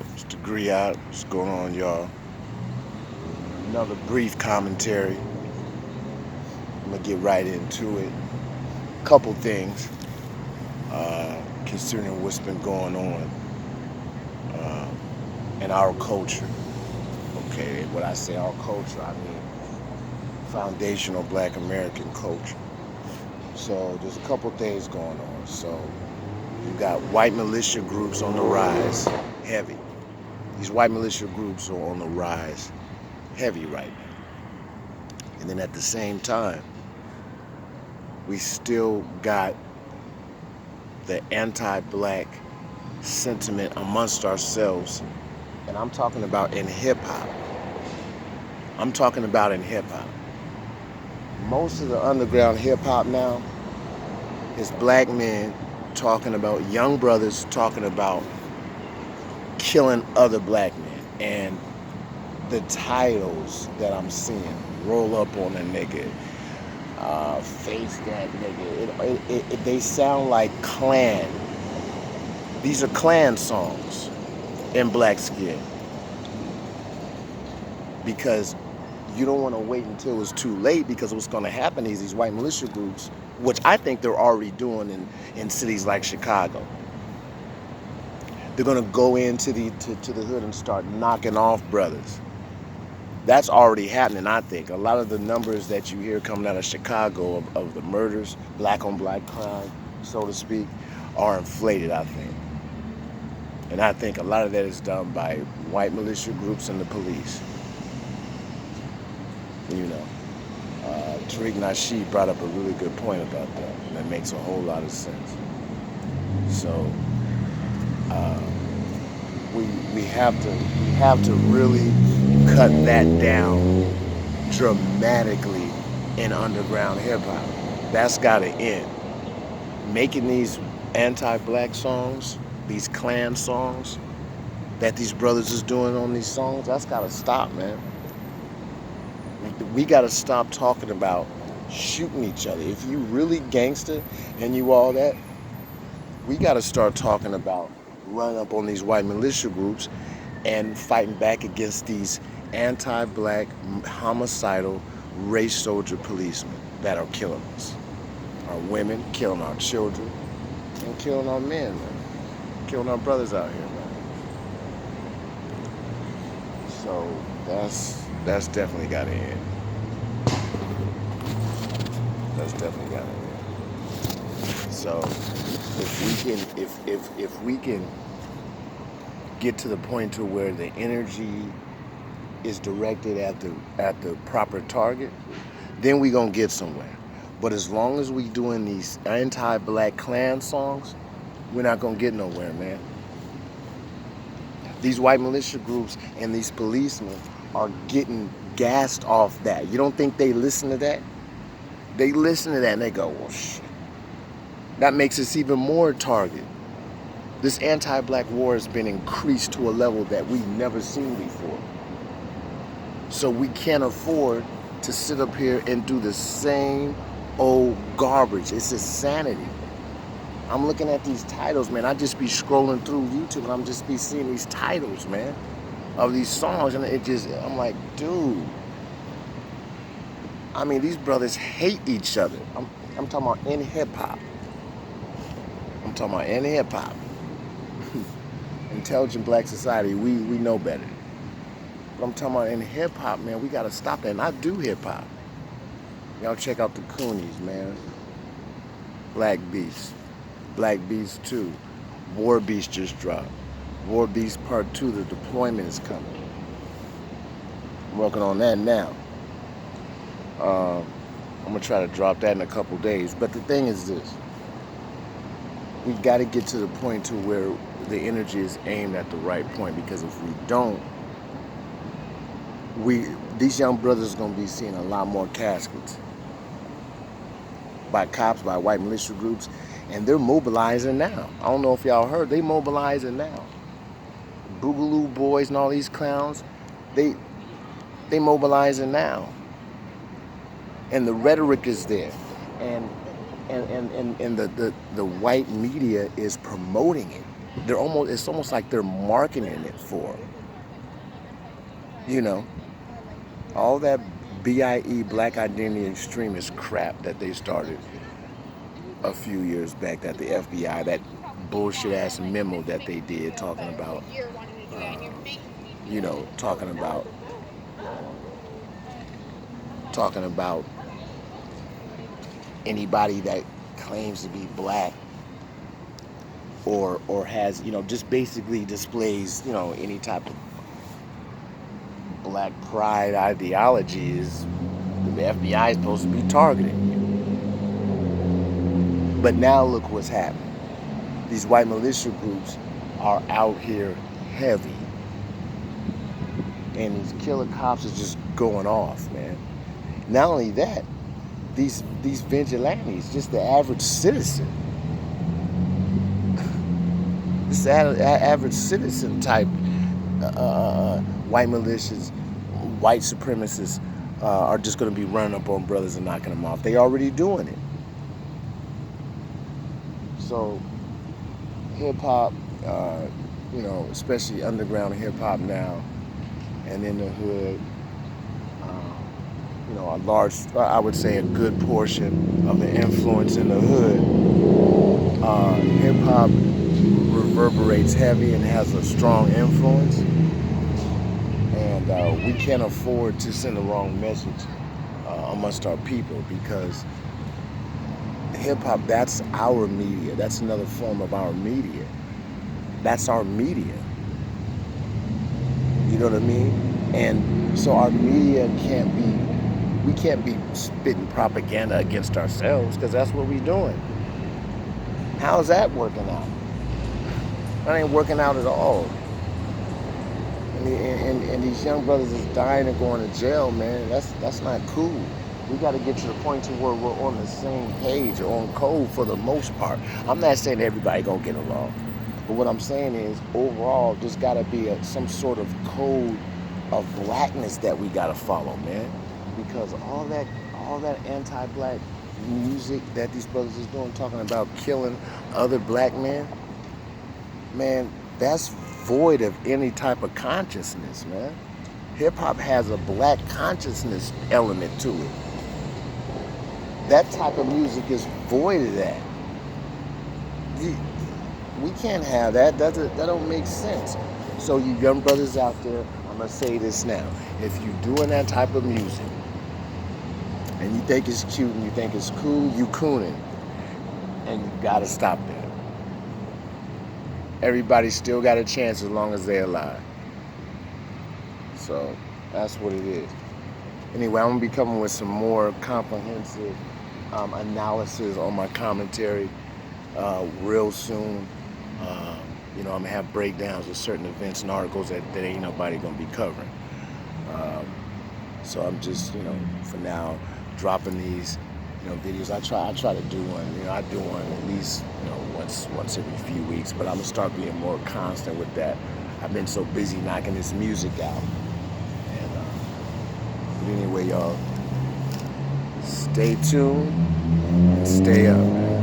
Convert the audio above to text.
Mr. Griot, what's going on, y'all? Another brief commentary. I'm gonna get right into it. Couple things concerning what's been going on uh, in our culture. Okay, when I say our culture, I mean foundational Black American culture. So there's a couple things going on. So you got white militia groups on the rise, heavy. These white militia groups are on the rise, heavy right now. And then at the same time, we still got the anti-black sentiment amongst ourselves. And I'm talking about in hip hop. I'm talking about in hip hop. Most of the underground hip hop now is black men talking about, young brothers talking about killing other black men. And the titles that I'm seeing, roll up on a nigga, face that nigga, they sound like Klan. These are Klan songs in black skin, because you don't want to wait until it's too late, because what's going to happen is these white militia groups, which I think they're already doing in cities like Chicago, they're going to go into to the hood and start knocking off brothers. That's already happening, I think. A lot of the numbers that you hear coming out of Chicago of the murders, black on black crime, so to speak, are inflated, I think. And I think a lot of that is done by white militia groups and the police. You know, Tariq Nasheed brought up a really good point about that. And that makes a whole lot of sense. So uh, we have to really cut that down dramatically in underground hip hop. That's got to end. Making these anti-black songs, these Klan songs that these brothers is doing on these songs, that's got to stop, man. We got to stop talking about shooting each other. If you really gangster and you all that, we got to start talking about running up on these white militia groups and fighting back against these anti-black, homicidal, race soldier policemen that are killing us. Our women, killing our children, and killing our men, man. Killing our brothers out here, man. So that's definitely got to end. That's definitely got to end. So if we can get to the point to where the energy is directed at the proper target, then we gonna get somewhere. But as long as we doing these anti-black Klan songs, we're not gonna get nowhere, man. These white militia groups and these policemen are getting gassed off that. You don't think they listen to that? They listen to that and they go, well, shit. That makes us even more target. This anti-black war has been increased to a level that we've never seen before. So we can't afford to sit up here and do the same old garbage. It's insanity. I'm looking at these titles, man. I just be scrolling through YouTube and I'm just be seeing these titles, man, of these songs, and I'm like, dude. I mean, these brothers hate each other. I'm talking about in hip hop. I'm talking about in hip hop. Intelligent black society, we know better. But I'm talking about in hip hop, man, we gotta stop that. And I do hip hop. Y'all check out the Coonies, man. Black Beast. Black Beast 2. War Beast just dropped. War Beast Part 2, the deployment is coming. I'm working on that now. I'm gonna try to drop that in a couple days. But the thing is this. We gotta get to the point to where the energy is aimed at the right point, because if we don't, these young brothers are gonna be seeing a lot more caskets by cops, by white militia groups, and they're mobilizing now. I don't know if y'all heard, they mobilizing now. Boogaloo boys and all these clowns, they mobilizing now. And the rhetoric is there. And the white media is promoting it. it's almost like they're marketing it for, you know, all that BIE, Black Identity Extremist crap that they started a few years back, that the FBI, that bullshit ass memo that they did talking about, uh, you know, talking about anybody that claims to be black or has, you know, just basically displays, you know, any type of black pride ideology is the FBI is supposed to be targeting you. But now look what's happening. These white militia groups are out here heavy. And these killer cops is just going off, man. Not only that, these vigilantes, just the average citizen, this average citizen type white militias, white supremacists are just going to be running up on brothers and knocking them off. They already doing it. So hip hop, you know, especially underground hip hop now, and in the hood, you know, a large, I would say a good portion of the influence in the hood, hip hop reverberates heavy and has a strong influence, and we can't afford to send the wrong message amongst our people, because hip hop, that's our media. That's another form of our media. That's our media. You know what I mean? And so our media we can't be spitting propaganda against ourselves, because that's what we're doing. How's that working out? That ain't working out at all. And these young brothers is dying and going to jail, man. That's not cool. We got to get to the point to where we're on the same page or on code for the most part. I'm not saying everybody gonna get along, but what I'm saying is overall, there's got to be some sort of code of blackness that we got to follow, man. Because all that anti-black music that these brothers is doing, talking about killing other black men, man, that's void of any type of consciousness, man. Hip hop has a black consciousness element to it. That type of music is void of that. We can't have that. That don't make sense. So you young brothers out there, I'm gonna say this now: if you doing that type of music and you think it's cute and you think it's cool, you cooning, and you gotta stop that. Everybody still got a chance as long as they're alive. So that's what it is. Anyway, I'm gonna be coming with some more comprehensive analysis on my commentary real soon. You know, I'm gonna have breakdowns of certain events and articles that ain't nobody gonna be covering. So I'm just, you know, for now, dropping these, you know, videos. I try to do one. You know, I do one at least, you know, once every few weeks. But I'm gonna start being more constant with that. I've been so busy knocking this music out. And but anyway, y'all, stay tuned and stay up.